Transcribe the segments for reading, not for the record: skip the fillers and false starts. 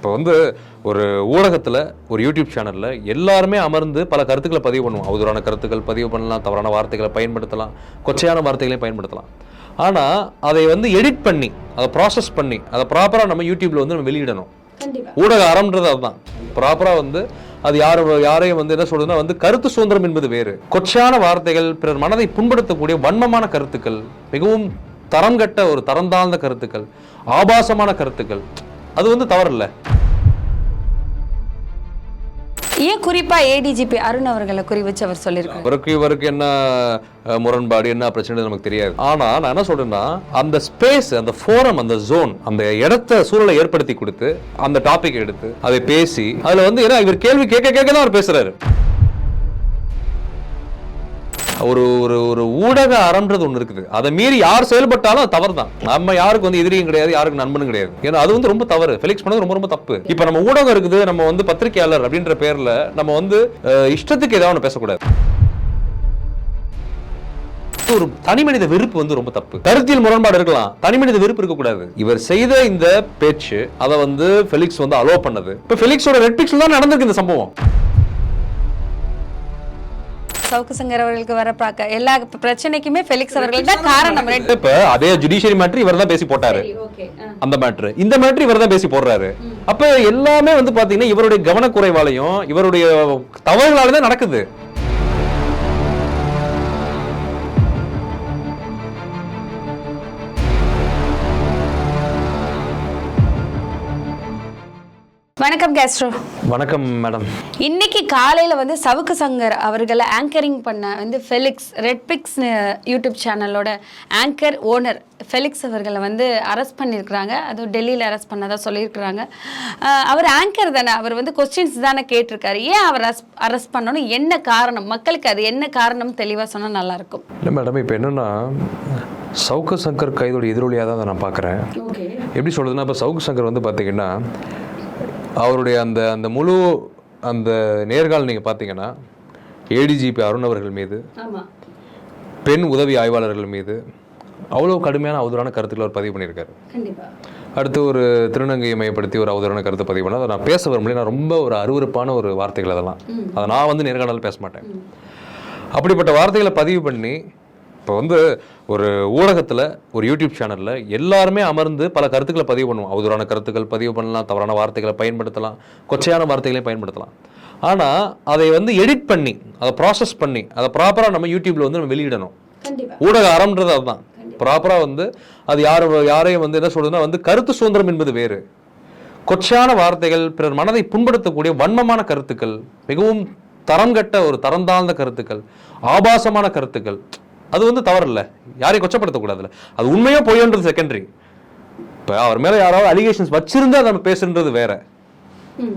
இப்போ வந்து ஒரு ஊடகத்தில் ஒரு யூடியூப் சேனலில் எல்லாருமே அமர்ந்து பல கருத்துக்களை பதிவு பண்ணுவோம். அவதூறான கருத்துக்கள் பதிவு பண்ணலாம், தவறான வார்த்தைகளை பயன்படுத்தலாம், கொச்சையான வார்த்தைகளையும் பயன்படுத்தலாம். ஆனால் அதை வந்து எடிட் பண்ணி அதை ப்ராசஸ் பண்ணி அதை ப்ராப்பராக நம்ம யூடியூப்ல வந்து நம்ம வெளியிடணும். ஊடக அறம்ன்றது அதுதான். ப்ராப்பராக வந்து அது யாரையும் வந்து என்ன சொல்றதுன்னா வந்து கருத்து சுதந்திரம் என்பது வேறு. கொச்சையான வார்த்தைகள், பிறர் மனதை புண்படுத்தக்கூடிய வன்மமான கருத்துக்கள், மிகவும் தரம் கட்ட ஒரு தரம் தாழ்ந்த கருத்துக்கள், ஆபாசமான கருத்துக்கள், அது வந்து தவறில்லை. ஏன் குறிப்பா ஏடிஜிபி அருண் அவர்களை குறி வச்சு அவர் சொல்லியிருக்காரு? இவருக்கு என்ன முரண்பாடு, என்ன பிரச்சனை நமக்கு தெரியாது. ஆனா நான் என்ன சொல்றேன்னா, அந்த ஸ்பேஸ், அந்த ஃபோரம், அந்த ஜோன், அந்த இடத்த சூழலை ஏற்படுத்தி கொடுத்து அந்த டாபிக் எடுத்து அதை பேசி அதுல வந்து ஏன்னா இவர் கேள்வி கேட்க தான் அவர் பேசுறாரு. ஒரு ஒரு ஒரு ஊடக அறம்ன்றது ஒன்று இருக்குது. அதை மீறி யார் செயல்பட்டாலும் அது தவறு தான். நம்ம யாருக்கு வந்து எதிரியும் கிடையாது, யாருக்கு நண்பனும் கிடையாது. ஏன்னா அது வந்து ரொம்ப தவறு. ஃபெலிக்ஸ் பண்ணது ரொம்ப ரொம்ப தப்பு. இப்ப நம்ம ஊடகம் இருக்குது, நம்ம வந்து பத்திரிகையாளர் அப்படின்ற பேர்ல நம்ம வந்து இஷ்டத்துக்கு ஏதாவது பேசக்கூடாது. ஒரு தனி மனித வெறுப்பு வந்து ரொம்ப தப்பு. கருத்தியல் முரண்பாடு இருக்கலாம், தனி மனித வெறுப்பு இருக்கக்கூடாது. இவர் செய்த இந்த பேச்சு அதை வந்து ஃபெலிக்ஸ் வந்து அலோ பண்ணது. இப்ப ஃபெலிக்ஸோட ரெட் பிக்ஸ்ல தான் நடந்திருக்கு இந்த சம்பவம். சவுக்கு சங்கர் அவர்களுக்கு வர எல்லா பிரச்சனைக்குமே ஃபெலிக்ஸ் அவர்கள் தான் காரணம். இப்ப அதே ஜுடிஷியரி மேட்டர் இவர் தான் பேசி போட்டாரு. அந்த மேட்டர் இந்த மேட்டர் இவர் தான் பேசி போடுறாரு. அப்ப எல்லாமே வந்து பாத்தீங்கன்னா இவருடைய கவனக்குறைவாலையும் இவருடைய தவறுகளால தான் நடக்குது. வணக்கம் கேஸ்ட்ரோ. வணக்கம் மேடம். இன்னைக்கு காலையில வந்து சவுக்கு சங்கர் அவர்களை ஆங்கரிங் பண்ண வந்து ஃபெலிக்ஸ் ரெட் பிக்ஸ் யூடியூப் சேனலோட ஆங்கர் ஓனர் ஃபெலிக்ஸ் அவர்களை வந்து அரெஸ்ட் பண்ணியிருக்கிறாங்க. அதுவும் டெல்லியில் அரெஸ்ட் பண்ணதா சொல்லியிருக்கிறாங்க. அவர் ஆங்கர் தானே, அவர் வந்து கொஸ்டின்ஸ் தானே கேட்டிருக்காரு. ஏன் அவர் அரெஸ்ட் பண்ணணும், என்ன காரணம், மக்களுக்கு அது என்ன காரணம் தெளிவாக சொன்னால் நல்லா இருக்கும். இல்லை மேடம், இப்போ என்னன்னா சவுக்கு சங்கர் கைதோட எதிரொலியாக தான் நான் பார்க்குறேன். எப்படி சொல்றதுன்னா, இப்போ சவுக்கு சங்கர் வந்து பார்த்தீங்கன்னா அவருடைய அந்த அந்த முழு அந்த நேர்காணல் நீங்கள் பார்த்தீங்கன்னா ஏடிஜிபி அருண் அவர்கள் மீது, பெண் உதவி ஆய்வாளர்கள் மீது அவ்வளோ கடுமையான அவதூறான கருத்துக்களை அவர் பதிவு பண்ணியிருக்காரு. அடுத்து ஒரு திருநங்கையை மையப்படுத்தி ஒரு அவதூறான கருத்தை பதிவு பண்ணால் அதை நான் பேச வரும்போது நான் ரொம்ப ஒரு அருவருப்பான ஒரு வார்த்தைகள் அதெல்லாம் அதை நான் வந்து நேர்காணல் பேச மாட்டேன். அப்படிப்பட்ட வார்த்தைகளை பதிவு பண்ணி இப்போ வந்து ஒரு ஊடகத்தில் ஒரு யூடியூப் சேனலில் எல்லாருமே அமர்ந்து பல கருத்துக்களை பதிவு பண்ணுவோம். அவதூறான கருத்துக்கள் பதிவு பண்ணலாம், தவறான வார்த்தைகளை பயன்படுத்தலாம், கொச்சையான வார்த்தைகளையும் பயன்படுத்தலாம். ஆனால் அதை வந்து எடிட் பண்ணி அதை ப்ராசஸ் பண்ணி அதை ப்ராப்பராக நம்ம யூடியூப்ல வந்து நம்ம வெளியிடணும். ஊடக அறம்ன்றது அதுதான். ப்ராப்பராக வந்து அது யாரையும் வந்து என்ன சொல்றதுன்னா வந்து கருத்து சுதந்திரம் என்பது வேறு. கொச்சையான வார்த்தைகள், பிறர் மனதை புண்படுத்தக்கூடிய வன்மமான கருத்துக்கள், மிகவும் தரம் கட்ட ஒரு தரம் தாழ்ந்த கருத்துக்கள், ஆபாசமான கருத்துக்கள், அது வந்து தவறில்லை. யாரையும் கொச்சப்படுத்தக்கூடாதுல்ல. அது உண்மையோ பொய்யோன்றது செகண்டரி. இப்போ அவர் மேலே யாராவது அலிகேஷன்ஸ் வச்சிருந்தா நம்ம பேசுறது வேற.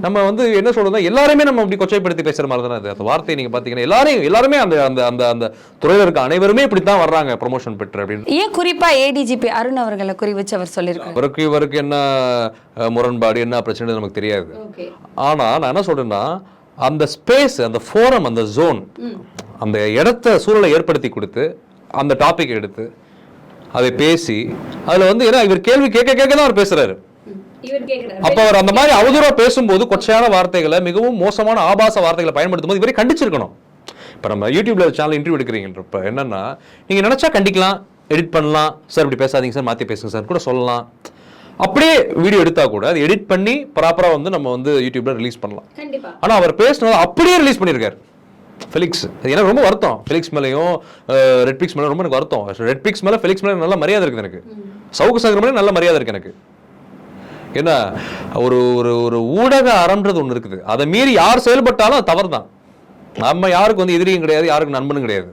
நம்ம வந்து என்ன சொல்றோம்னா எல்லாருமே நம்ம அப்படி கொச்சைப்படுத்தி பேசுற மாதிரி தானே அது. அந்த வார்த்தையை நீங்க பாத்தீங்கன்னா எல்லாருமே அந்த அந்த அந்த அந்த துறையில இருக்க அனைவருமே இப்படித்தான் வர்றாங்க ப்ரொமோஷன் பெற்று அப்படின்னு. ஏன் குறிப்பா ஏடிஜிபி அருண் அவர்களை குறி வச்சு அவர் சொல்லியிருக்காரு? இவருக்கு என்ன முரண்பாடு, என்ன பிரச்சனை நமக்கு தெரியாது. ஆனா நான் என்ன சொல்றேன்னா, அந்த ஸ்பேஸ், அந்த ஃபோரம், அந்த ஜோன், அந்த இடத்த சூழலை ஏற்படுத்தி கொடுத்து அந்த டாபிக் எடுத்து அதை பேசி அதுல வந்து ஏன்னா இவர் கேள்வி கேட்க தான் அவர் பேசுறாரு. அப்ப அவர் அந்த மாதிரி அவதூறா பேசும்போது கொச்சையான வார்த்தைகளை, மிகவும் மோசமான ஆபாச வார்த்தைகளை பயன்படுத்தும் போது இவரை கண்டிச்சிருக்கணும். இப்ப நம்ம யூடியூப்ல சேனல் இன்டர்வியூ எடுக்கிறீங்கன்றப்ப என்னன்னா, நீங்க நினைச்சா கண்டிக்கலாம், எடிட் பண்ணலாம், சார் இப்படி பேசாதீங்க சார், மாத்தி பேசுங்க சார் கூட சொல்லலாம். அப்படியே வீடியோ எடுத்தா கூட அதை எடிட் பண்ணி ப்ராப்பரா வந்து நம்ம வந்து யூடியூப்ல ரிலீஸ் பண்ணலாம். ஆனா அவர் பேசினது அப்படியே ரிலீஸ் பண்ணியிருக்காரு ஃபெலிக்ஸ். எனக்கு ரொம்ப வருத்தம். ஃபெலிக்ஸ் மேலேயும் ரெட் பிக்ஸ் மேலே ரொம்ப எனக்கு வருத்தம். ரெட் பிக்ஸ் மேலே ஃபெலிக்ஸ் மேலே நல்ல மரியாதை இருக்குது எனக்கு. சவுக்கு சங்கர் மேலே நல்ல மரியாதை இருக்கு எனக்கு. ஏன்னா ஒரு ஒரு ஒரு ஊடக அறம்ன்றது ஒன்று இருக்குது. அதை மீறி யார் செயல்பட்டாலும் அது தவறு தான். நம்ம யாருக்கு வந்து எதிரியும் கிடையாது, யாருக்கு நண்பனும் கிடையாது.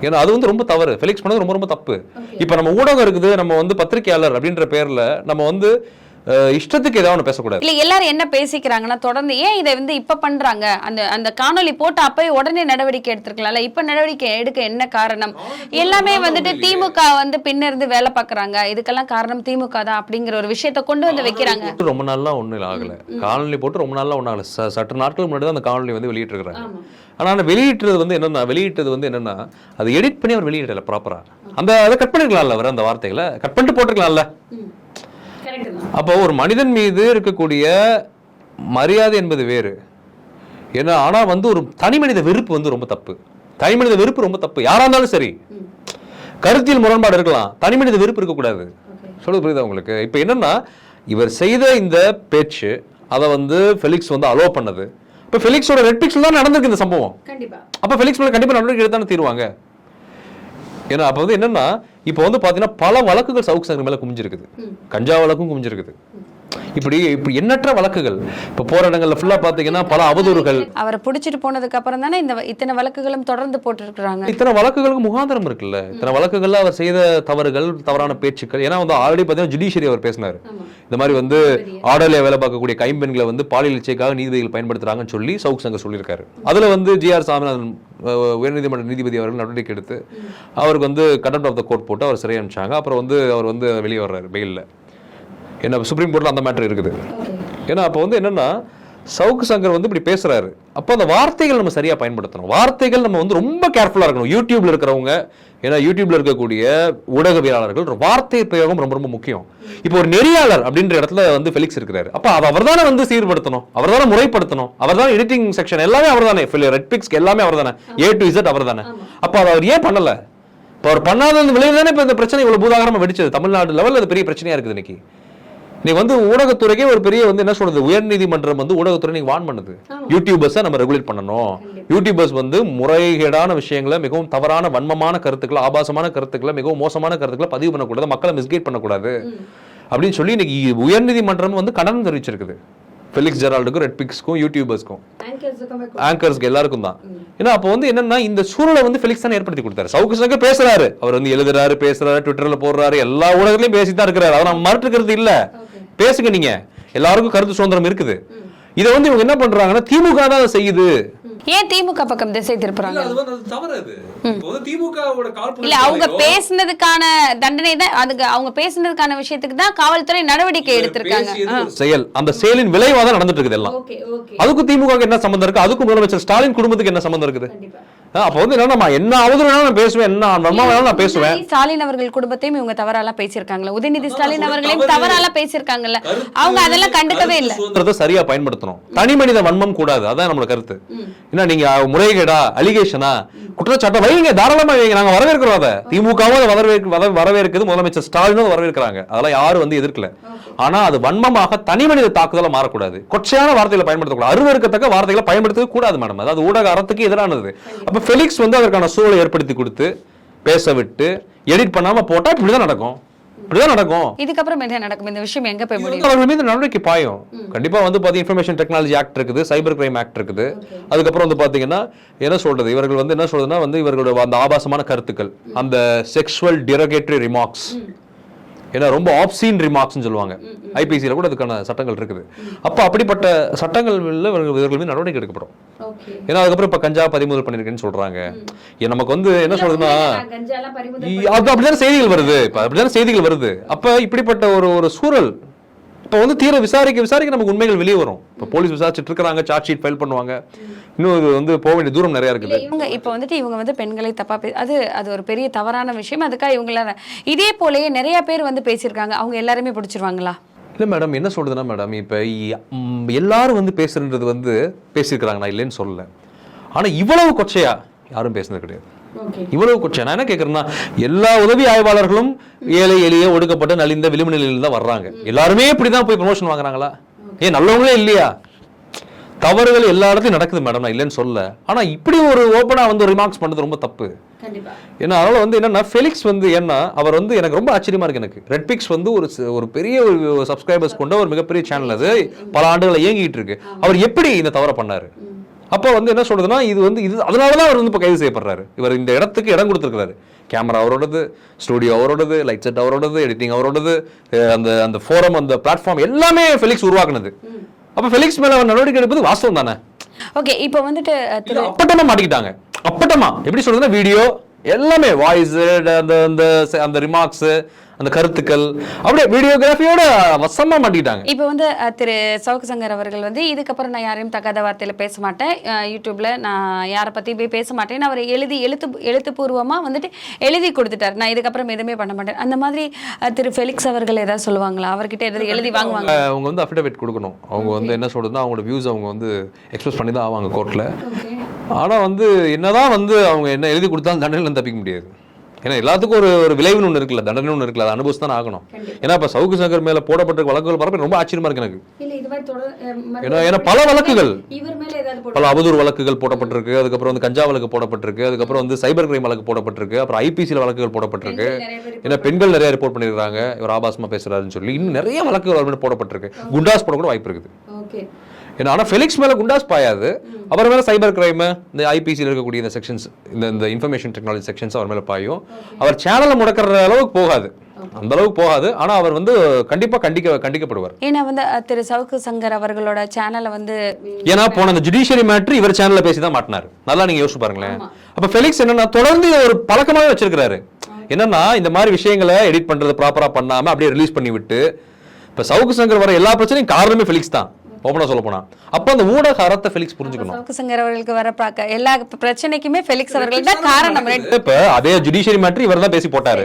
ஏன்னா அது வந்து ரொம்ப தவறு. ஃபெலிக்ஸ் பண்ணது ரொம்ப ரொம்ப தப்பு. இப்போ நம்ம ஊடகம் இருக்குது, நம்ம வந்து பத்திரிகையாளர் அப்படின்ற பேர்ல நம்ம வந்து இஷ்டத்துக்கு ஏதாவது பேசக்கூடாது. இல்ல எல்லாரும் என்ன பேசிக்கிறாங்கன்னா, தொடர்ந்து ஏன் இதை வந்து இப்ப பண்றாங்க, அந்த அந்த காணொலி போட்டு அப்பவே உடனே நடவடிக்கை எடுத்திருக்கலாம்ல, இப்ப நடவடிக்கை எடுக்க என்ன காரணம்? எல்லாமே வந்துட்டு திமுக வந்து பின்ன இருந்து வேலை பாக்குறாங்க, இதுக்கெல்லாம் காரணம் திமுக தான் அப்படிங்கிற ஒரு விஷயத்தை கொண்டு வந்து வைக்கிறாங்க. ரொம்ப நாள்லாம் ஒண்ணு ஆகல, காணொலி போட்டு ரொம்ப நாள்லாம் ஒண்ணு ஆகல. சற்று நாட்களுக்கு முன்னாடி தான் அந்த காணொலி வந்து வெளியிட்டு இருக்காங்க. ஆனா வெளியிட்டது வந்து என்னன்னா அதை எடிட் பண்ணி அவர் வெளியிடல ப்ராப்பரா. அந்த அதை கட் பண்ணிருக்கலாம்ல, அவர் அந்த வார்த்தைகளை கட் பண்ணிட்டு போட்டிருக்கலாம்ல. அப்போ ஒரு மனிதன் மீது இருக்கக்கூடிய மரியாதை என்பது வேறு. ஏன்னா ஆனால் வந்து ஒரு தனி மனித வெறுப்பு வந்து ரொம்ப தப்பு. தனி மனித வெறுப்பு ரொம்ப தப்பு. யாரா இருந்தாலும் சரி, கருத்தியல் முரண்பாடு இருக்கலாம், தனி மனித வெறுப்பு இருக்கக்கூடாது. சொல்றது புரியுதா உங்களுக்கு? இப்போ என்னன்னா, இவர் செய்த இந்த பேச்சு அதை வந்து ஃபெலிக்ஸ் வந்து அலோவ் பண்ணது. இப்போ ஃபெலிக்ஸோட ரெட் பிக்ஸ்ல தான் நடந்திருக்கு இந்த சம்பவம். அப்போ ஃபெலிக்ஸ் மேல கண்டிப்பா நடவடிக்கை எடுத்தானே தீருவாங்க. ஏன்னா அப்போ வந்து என்னன்னா, இப்போ வந்து பாத்தீங்கன்னா பல வழக்குகள் சவுக்கு சங்கர் மேல குமிஞ்சிருக்குது. கஞ்சா வழக்கும் குமிஞ்சிருக்குது. இப்படி எண்ணற்ற வழக்குகள். இப்போ போற இடங்கள்ல ஃபுல்லா பாத்தீங்கன்னா பல அவதூறுகள். அவரை பிடிச்சிட்டு போனதுக்கு அப்புறம் தானே இத்தனை வழக்குகளும் தொடர்ந்து போட்டுருக்காங்க. இத்தனை வழக்குகளுக்கு முகாந்திரம் இருக்குல்ல. இத்தனை வழக்குகள்ல அவர் செய்த தவறுகள், தவறான பேச்சுக்கள். ஏன்னா வந்து ஆல்ரெடி பாத்தீங்கன்னா ஜுடிஷியரி அவர் பேசினாரு. இந்த மாதிரி வந்து ஆர்டர்ல வேலை பார்க்கக்கூடிய கைம்பெண்களை வந்து பாலியல் இச்சைக்காக நீதிபதிகள் பயன்படுத்துறாங்கன்னு சொல்லி சவுக்கு சங்கர் சொல்லியிருக்காரு. அதுல வந்து ஜி.ஆர். சாமிநாதன் உயர்நீதிமன்ற நீதிபதி அவர்கள் நடவடிக்கை எடுத்து அவருக்கு வந்து கண்டெம்ட் ஆஃப் த கோர்ட் போட்டு அவர் சிறை அனுப்பிச்சாங்க. அப்புறம் வந்து அவர் வந்து வெளியே வர்றாரு பெயில்ல. என்ன சுப்ரீம் கோர்ட்ல அந்த மேட்டர் இருக்குது. ஏன்னா அப்போ வந்து என்னன்னா, சவுக்கு சங்கர் வந்து இப்படி பேசுறாரு. அப்போ அந்த வார்த்தைகள் நம்ம சரியா பயன்படுத்தணும். வார்த்தைகள் நம்ம வந்து ரொம்ப கேர்ஃபுல்லா இருக்கணும். யூடியூப்ல இருக்கிறவங்க, ஏன்னா யூடியூப்ல இருக்கக்கூடிய ஊடகவியலாளர்கள் வார்த்தை பிரயோகம் ரொம்ப ரொம்ப முக்கியம். இப்போ ஒரு நெறியாளர் அப்படின்ற இடத்துல வந்து ஃபெலிக்ஸ் இருக்கிறாரு. அப்ப அவர் தானே வந்து சீர்படுத்தணும், அவர் தானே முறைப்படுத்தணும், அவர் தான் எடிட்டிங் செக்ஷன் எல்லாமே அவர் தானே, ரெட் பிக்ஸ் எல்லாமே அவர் தானே, A to Z அவர் தானே. அப்போ அவர் ஏன் பண்ணல? இப்போ அவர் பண்ணாத விளைவு தானே இப்போ இந்த பிரச்சனை இவ்வளவு பூதாகரமா வெடிச்சது. தமிழ்நாடு லெவலில் அது பெரிய பிரச்சனையா இருக்குது இன்னைக்கு. நீ வந்து ஊடகத்துறைக்கே ஒரு பெரிய வந்து என்ன சொல்றது, உயர்நீதிமன்றம் வந்து ஊடகத்துறை நீங்க வான் பண்ணுது, யூடியூபர்ஸை நம்ம ரெகுலேட் பண்ணணும். யூடியூபர்ஸ் வந்து முறைகேடான விஷயங்களை, மிகவும் தவறான வன்மமான கருத்துக்களை, ஆபாசமான கருத்துக்களை, மிகவும் மோசமான கருத்துக்களை பதிவு பண்ணக்கூடாது, மக்களை மிஸ்கைட் பண்ணக்கூடாது அப்படின்னு சொல்லி இன்னைக்கு உயர்நீதிமன்றம் வந்து கண்டனம் தெரிவிச்சிருக்குது. ஃபெலிக்ஸ் ஜெரால்டுக்கும், ரெட் பிக்ஸ்க்கும், யூடியூபர்ஸ்க்கும், ஆங்கர்ஸ்க்கு எல்லாருக்கும் தான். ஏன்னா அப்போ வந்து என்னன்னா, இந்த சூழலை வந்து ஃபெலிக்ஸ் தான் ஏற்படுத்தி கொடுத்தாரு. சவுக்கு சங்கர் பேசுறாரு, அவர் வந்து எழுதுறாரு, பேசுறாரு, ட்விட்டர்ல போடுறாரு, எல்லா ஊடகத்திலையும் பேசித்தான் இருக்கிறாரு. அதை நம்ம மறுக்கிறது இல்ல. பேசுங்க, நீங்க எல்லாருக்கும் கருத்து சுதந்திரம் இருக்குது. இதை வந்து இவங்க என்ன பண்றாங்கன்னா, திமுக தான் அதை செய்யுது. ஏன் திமுக பக்கம் திசை திருப்புறாங்க? இல்ல, அவங்க பேசினதுக்கான தண்டனை தான், அதுக்கு அவங்க பேசினதுக்கான விஷயத்துக்கு தான் காவல்துறை நடவடிக்கை எடுத்திருக்காங்க. செயல், அந்த செயலின் விளைவா தான் நடந்துட்டு இருக்குது எல்லாம். அதுக்கும் திமுக என்ன சம்பந்தம் இருக்கு? அதுக்கும் முதலமைச்சர் ஸ்டாலின் குடும்பத்துக்கு என்ன சம்பந்தம் இருக்குது? அப்ப வந்து என்ன, என்ன அவதூறு நான் பேசுவேன், என்ன நான் பேசுவேன். ஸ்டாலின் அவர்கள் குடும்பத்தையும் இவங்க தவறால பேசியிருக்காங்களா? உதயநிதி ஸ்டாலின் அவர்களையும் தவறால பேசியிருக்காங்கல்ல, அவங்க அதெல்லாம் கண்டுக்கவே இல்லை. சுதந்திரத்தை சரியா பயன்படுத்தணும், தனி மனித வன்மம் கூடாது, அதான் நம்மளோட கருத்து. என்ன நீங்க முறைகேடா, அலிகேஷனா, குற்றச்சாட்டை வைங்க, தாராளமா வைங்க, நாங்க வரவேற்கிறோம். அதை திமுகவும் வரவேற்குது, முதலமைச்சர் ஸ்டாலினும் வரவேற்கிறாங்க, அதெல்லாம் யாரும் வந்து எதிர்க்கல. ஆனா அது வன்மமாக தனி மனித தாக்குதல மாறக்கூடாது, கொச்சையான வார்த்தைகளை பயன்படுத்தக்கூடாது, அருவருக்கத்தக்க வார்த்தைகளை பயன்படுத்த கூடாது மேடம். அதாவது ஊடக அறத்துக்கு எதிரானது. அப்ப ஃபெலிக்ஸ் வந்து அதற்கான சூழலை ஏற்படுத்தி கொடுத்து பேச விட்டு எடிட் பண்ணாம போட்டா இப்படிதான் நடக்கும். இதுக்கப்புறம் என்ன நடக்கும்? இந்த விஷயம் எங்க போய் முடியும்? அவர்கள் மீது நடவடிக்கை பாயும். கண்டிப்பா வந்து பாத்தீங்கன்னா இன்ஃபர்மேஷன் டெக்னாலஜி ஆக்ட் இருக்குது, சைபர் கிரைம் ஆக்ட் இருக்குது. அதுக்கப்புறம் வந்து பாத்தீங்கன்னா என்ன சொல்றது, இவர்கள் வந்து என்ன சொல்றதுன்னா வந்து இவர்களோட அந்த ஆபாசமான கருத்துக்கள், அந்த செக்ஷுவல் டிரோகேட்டரி ரிமார்க்ஸ், ஏன்னா ரொம்ப ஆப்சீன் ரிமார்க்ஸ்னு சொல்லுவாங்க, ஐபிசியில் கூட அதுக்கான சட்டங்கள் இருக்குது. அப்போ அப்படிப்பட்ட சட்டங்கள் இவர்கள் மீது நடவடிக்கை எடுக்கப்படும். ஏன்னா அதுக்கப்புறம் இப்போ கஞ்சா பறிமுதல் பண்ணிருக்கேன்னு சொல்றாங்க. நமக்கு வந்து என்ன சொல்றதுன்னா, அது அப்படிதான் செய்திகள் வருது, இப்போ அப்படிதான் செய்திகள் வருது. அப்ப இப்படிப்பட்ட ஒரு சூழல் இப்போ வந்து தீர விசாரிக்க நமக்கு உண்மைகள் வெளியே வரும். இப்போ போலீஸ் விசாரிச்சுட்டு இருக்காங்க, சார்ஜ் ஷீட் ஃபைல் பண்ணுவாங்க, இன்னும் இது வந்து போக வேண்டிய தூரம் நிறைய இருக்குது. இவங்க வந்து பெண்களை தப்பா அது ஒரு பெரிய தவறான விஷயம். அதுக்காக இவங்கள இதே போலயே நிறைய பேர் வந்து பேசியிருக்காங்க, அவங்க எல்லாருமே பிடிச்சிருவாங்களா? இல்லை மேடம், என்ன சொல்றதுன்னா மேடம், இப்போ எல்லாரும் வந்து பேசுறது வந்து பேசியிருக்கிறாங்க, நான் இல்லைன்னு சொல்லல. ஆனா இவ்வளவு கொச்சையா யாரும் பேசுனது கிடையாது. இவ்வளவு கொச்சை நான் என்ன கேட்கறேன்னா, எல்லா உதவி ஆய்வாளர்களும் ஏழை எளிய ஒடுக்கப்பட்ட நலிந்த விளிம்பு நிலையில தான் வர்றாங்க. எல்லாருமே இப்படிதான் போய் ப்ரமோஷன் வாங்குறாங்களா? ஏன் நல்லவங்களே இல்லையா? தவறுகள் எல்லா இடத்துலையும் நடக்குது மேடம், நான் இல்லைன்னு சொல்ல. ஆனா இப்படி ஒரு ஓப்பனா வந்து ரிமார்க்ஸ் பண்றது ரொம்ப தப்பு. ஏன்னா அதனால வந்து என்னன்னா, ஃபெலிக்ஸ் வந்து ஏன்னா அவர் வந்து எனக்கு ரொம்ப ஆச்சரியமா இருக்கு. எனக்கு ரெட் பிக்ஸ் வந்து ஒரு பெரிய ஒரு சப்ஸ்கிரைபர்ஸ் கொண்ட ஒரு மிகப்பெரிய சேனல், அது பல ஆண்டுகளை இயங்கிட்டு இருக்கு. அவர் எப்படி இந்த தவறை பண்ணாரு? அப்போ வந்து என்ன சொல்றதுன்னா, இது அதனாலதான் அவர் வந்து இப்போ கைது செய்யப்படுறாரு. இவர் இந்த இடத்துக்கு இடம் கொடுத்துருக்காரு. கேமரா அவரோடது, ஸ்டுடியோ அவரோடது, லைட் செட் அவரோடது, எடிட்டிங் அவரோடது, அந்த ஃபோரம், அந்த பிளாட்ஃபார்ம் எல்லாமே ஃபெலிக்ஸ் உருவாக்குனது. அப்ப ஃபெலிக்ஸ் மேல நடவடிக்கை எடுப்பது வாஸ்தவம் தானே? ஓகே, இப்போ வந்துட்டு அப்பட்டமா மாட்டிக்கிட்டாங்க. அப்பட்டமா எப்படி சொல்றதுன்னா, வீடியோ எல்லாமே வாய்ஸ், அந்த அந்த அந்த ரிமார்க்ஸ், அந்த கருத்துக்கள் அப்படியே வீடியோகிராஃபியோட வசமா மாட்டிக்கிட்டாங்க. இப்போ வந்து திரு சவுக்கு சங்கர் அவர்கள் வந்து இதுக்கப்புறம் நான் யாரையும் தகாத வார்த்தையில பேச மாட்டேன், யூடியூப்ல நான் யாரை பத்தி போய் பேச மாட்டேன்னு அவர் எழுத்துப்பூர்வமா வந்துட்டு எழுதி கொடுத்துட்டார். நான் இதுக்கப்புறம் எதுவுமே பண்ண மாட்டேன். அந்த மாதிரி திரு ஃபெலிக்ஸ் அவர்கள் ஏதாவது சொல்லுவாங்களா? அவர்கிட்ட எதாவது எழுதி வாங்குவாங்க? அவங்க வந்து அஃபிடவிட் கொடுக்கணும். அவங்க வந்து என்ன சொல்றதுன்னா அவங்களோட வியூஸ் அவங்க வந்து எக்ஸ்பிரஸ் பண்ணி தான் ஆவாங்க கோர்ட்ல. ஆனா வந்து என்னதான் வந்து அவங்க என்ன எழுதி கொடுத்தாலும் தண்டனையில தப்பிக்க முடியாது. ஏன்னா எல்லாத்துக்கும் ஒரு விளைவுன்னு ஒன்று இருக்குல்ல, தண்டனை ஒன்று இருக்குல்ல, அதை அனுபவிச்சு தான் ஆகணும். ஏன்னா இப்போ சவுக்கு சங்கர் மேல போடப்பட்ட வழக்குகள் பரப்ப ரொம்ப ஆச்சரியமா இருக்கு எனக்கு. ஏன்னா பல வழக்குகள், பல அவதூறு வழக்குகள் போடப்பட்டிருக்கு, அதுக்கப்புறம் வந்து கஞ்சா வழக்கு போடப்பட்டிருக்கு, அதுக்கப்புறம் வந்து சைபர் கிரைம் வழக்கு போடப்பட்டிருக்கு, அப்புறம் ஐபிசியில் வழக்குகள் போடப்பட்டிருக்கு. ஏன்னா பெண்கள் நிறைய ரிப்போர்ட் பண்ணிருக்காங்க, இவர் ஆபாசமா பேசுறாருன்னு சொல்லி இன்னும் நிறைய வழக்குகள் போடப்பட்டிருக்கு. குண்டாஸ் போட கூட வாய்ப்பு இருக்குது. ஏன்னா ஆனால் ஃபெலிக்ஸ் மேலே குண்டாஸ் பாயாது, அவர் மேலே சைபர் கிரைமு, இந்த ஐபிசியில் இருக்கக்கூடிய இந்த செக்ஷன்ஸ், இந்த இன்ஃபர்மேஷன் டெக்னாலஜி செக்ஷன்ஸ் அவர் மேலே பாயும். அவர் சேனலை முடக்கிற அளவுக்கு போகாது, அந்த அளவுக்கு போகாது. ஆனால் அவர் வந்து கண்டிப்பாக கண்டிக்கப்படுவார். ஏன்னா வந்து திரு சவுக்கு சங்கர் அவர்களோட சேனலை வந்து ஏன்னா போன அந்த ஜுடிஷியரி மேட்ரு இவர் சேனலில் பேசி தான் மாட்டினார். நல்லா நீங்கள் யோசிச்சு பாருங்களேன். அப்போ ஃபெலிக்ஸ் என்னன்னா தொடர்ந்து ஒரு பழக்கமாகவே வச்சிருக்கிறாரு. என்னன்னா இந்த மாதிரி விஷயங்களை எடிட் பண்ணுறது ப்ராப்பராக பண்ணாமல் அப்படியே ரிலீஸ் பண்ணி விட்டு, இப்போ சவுக்கு சங்கர் வர எல்லா பிரச்சனையும் காரணமே ஃபெலிக்ஸ் தான், ஓபனா சொல்ல போனா. அப்ப அந்த ஊடக அறத்தை ஃபெலிக்ஸ் புரிஞ்சுக்கணும். சவுக்கு சங்கர் அவர்களுக்கு வர எல்லா பிரச்சனைக்குமே ஃபெலிக்ஸ் அவர்கள் தான் காரணம். இப்ப அதே ஜுடிஷியரி மேட்டர் இவர் தான் பேசி போட்டாரு,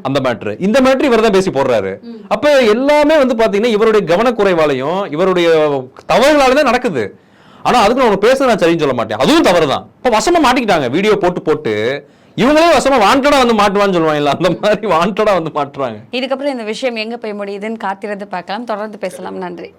அந்த மேட்டர் இந்த மேட்டர் இவர் தான் பேசி போடுறாரு. அப்ப எல்லாமே வந்து பாத்தீங்கன்னா இவருடைய கவனக்குறைவாலையும் இவருடைய தவறுகளால தான் நடக்குது. ஆனா அதுக்கு நான் பேச நான் சரின்னு சொல்ல மாட்டேன், அதுவும் தவறுதான். இப்ப வசமா மாட்டிக்கிட்டாங்க, வீடியோ போட்டு இவங்களே வசமா வாண்டடா வந்து மாட்டுவான்னு சொல்லுவாங்க, அந்த மாதிரி வாண்டடா வந்து மாட்டுறாங்க. இதுக்கப்புறம் இந்த விஷயம் எங்க போய் முடியுதுன்னு காத்திருந்து பார்க்கலாம். தொடர்ந்து பேசலாம். நன்றி.